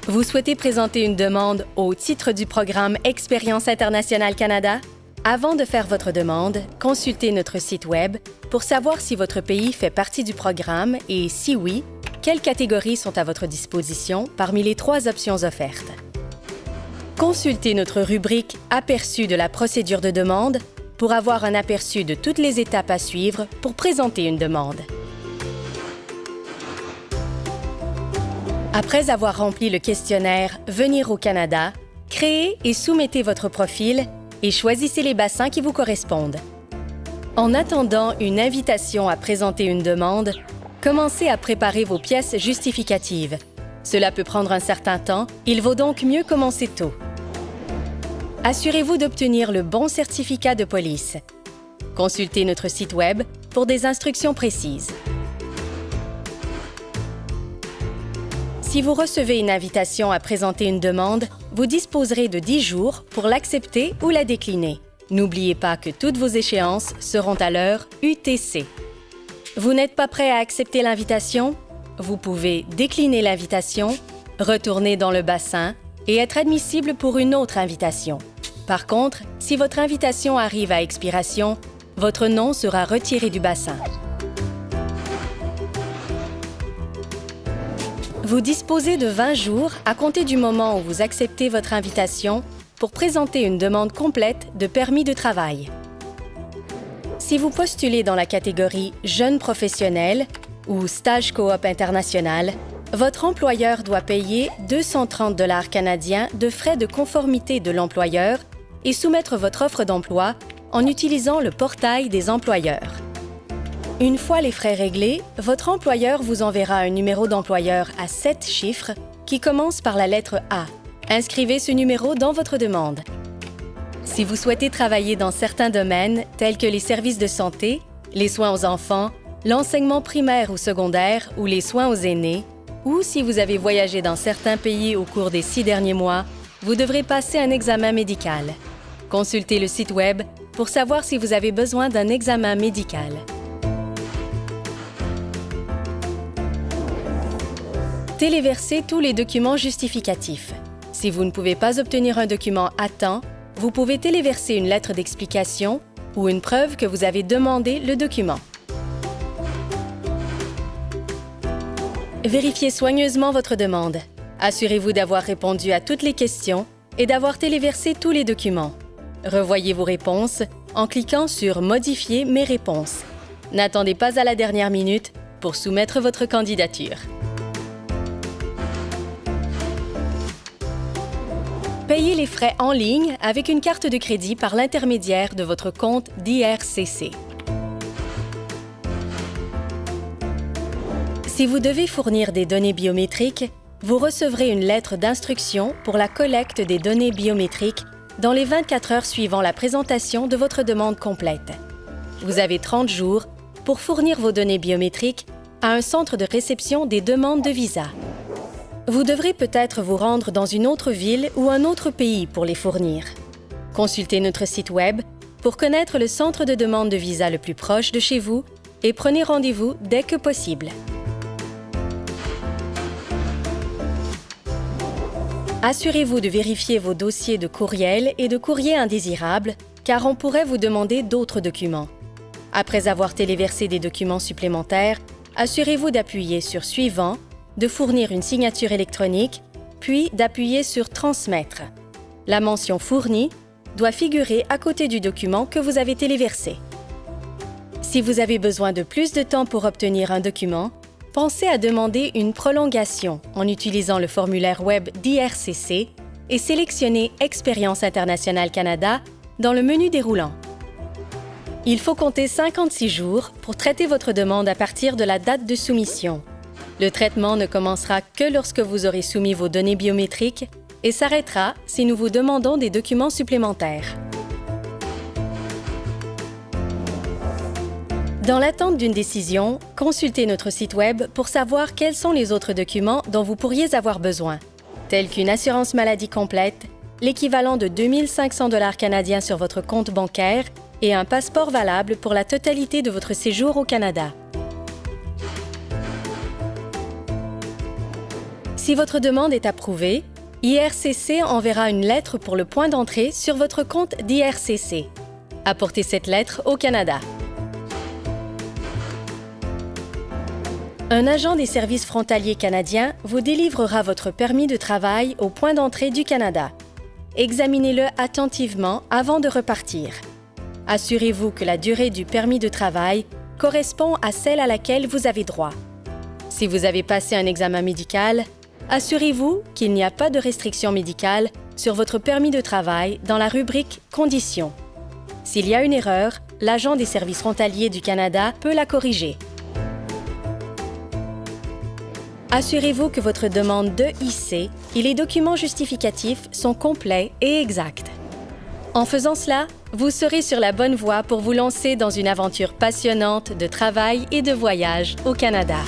Vous souhaitez présenter une demande au titre du programme Expérience internationale Canada? Avant de faire votre demande, consultez notre site Web pour savoir si votre pays fait partie du programme et, si oui, quelles catégories sont à votre disposition parmi les 3 options offertes. Consultez notre rubrique « Aperçu de la procédure de demande » pour avoir un aperçu de toutes les étapes à suivre pour présenter une demande. Après avoir rempli le questionnaire « Venir au Canada », créez et soumettez votre profil et choisissez les bassins qui vous correspondent. En attendant une invitation à présenter une demande, commencez à préparer vos pièces justificatives. Cela peut prendre un certain temps, il vaut donc mieux commencer tôt. Assurez-vous d'obtenir le bon certificat de police. Consultez notre site Web pour des instructions précises. Si vous recevez une invitation à présenter une demande, vous disposerez de 10 jours pour l'accepter ou la décliner. N'oubliez pas que toutes vos échéances seront à l'heure UTC. Vous n'êtes pas prêt à accepter l'invitation? Vous pouvez décliner l'invitation, retourner dans le bassin et être admissible pour une autre invitation. Par contre, si votre invitation arrive à expiration, votre nom sera retiré du bassin. Vous disposez de 20 jours à compter du moment où vous acceptez votre invitation pour présenter une demande complète de permis de travail. Si vous postulez dans la catégorie « Jeunes professionnels » ou « Stage coop international », votre employeur doit payer 230 $ canadiens de frais de conformité de l'employeur et soumettre votre offre d'emploi en utilisant le portail des employeurs. Une fois les frais réglés, votre employeur vous enverra un numéro d'employeur à 7 chiffres qui commence par la lettre A. Inscrivez ce numéro dans votre demande. Si vous souhaitez travailler dans certains domaines tels que les services de santé, les soins aux enfants, l'enseignement primaire ou secondaire ou les soins aux aînés, ou si vous avez voyagé dans certains pays au cours des 6 derniers mois, vous devrez passer un examen médical. Consultez le site Web pour savoir si vous avez besoin d'un examen médical. Téléversez tous les documents justificatifs. Si vous ne pouvez pas obtenir un document à temps, vous pouvez téléverser une lettre d'explication ou une preuve que vous avez demandé le document. Vérifiez soigneusement votre demande. Assurez-vous d'avoir répondu à toutes les questions et d'avoir téléversé tous les documents. Revoyez vos réponses en cliquant sur « Modifier mes réponses ». N'attendez pas à la dernière minute pour soumettre votre candidature. Payez les frais en ligne avec une carte de crédit par l'intermédiaire de votre compte d'IRCC. Si vous devez fournir des données biométriques, vous recevrez une lettre d'instruction pour la collecte des données biométriques dans les 24 heures suivant la présentation de votre demande complète. Vous avez 30 jours pour fournir vos données biométriques à un centre de réception des demandes de visa. Vous devrez peut-être vous rendre dans une autre ville ou un autre pays pour les fournir. Consultez notre site Web pour connaître le centre de demande de visa le plus proche de chez vous et prenez rendez-vous dès que possible. Assurez-vous de vérifier vos dossiers de courriel et de courrier indésirables, car on pourrait vous demander d'autres documents. Après avoir téléversé des documents supplémentaires, assurez-vous d'appuyer sur « Suivant », de fournir une signature électronique, puis d'appuyer sur « Transmettre ». La mention « Fourni » doit figurer à côté du document que vous avez téléversé. Si vous avez besoin de plus de temps pour obtenir un document, pensez à demander une prolongation en utilisant le formulaire web d'IRCC et sélectionnez « Expérience internationale Canada » dans le menu déroulant. Il faut compter 56 jours pour traiter votre demande à partir de la date de soumission. Le traitement ne commencera que lorsque vous aurez soumis vos données biométriques et s'arrêtera si nous vous demandons des documents supplémentaires. Dans l'attente d'une décision, consultez notre site Web pour savoir quels sont les autres documents dont vous pourriez avoir besoin, tels qu'une assurance maladie complète, l'équivalent de 2 500 $ canadiens sur votre compte bancaire et un passeport valable pour la totalité de votre séjour au Canada. Si votre demande est approuvée, IRCC enverra une lettre pour le point d'entrée sur votre compte d'IRCC. Apportez cette lettre au Canada. Un agent des services frontaliers canadiens vous délivrera votre permis de travail au point d'entrée du Canada. Examinez-le attentivement avant de repartir. Assurez-vous que la durée du permis de travail correspond à celle à laquelle vous avez droit. Si vous avez passé un examen médical, assurez-vous qu'il n'y a pas de restriction médicale sur votre permis de travail dans la rubrique « Conditions ». S'il y a une erreur, l'agent des services frontaliers du Canada peut la corriger. Assurez-vous que votre demande de IC et les documents justificatifs sont complets et exacts. En faisant cela, vous serez sur la bonne voie pour vous lancer dans une aventure passionnante de travail et de voyage au Canada.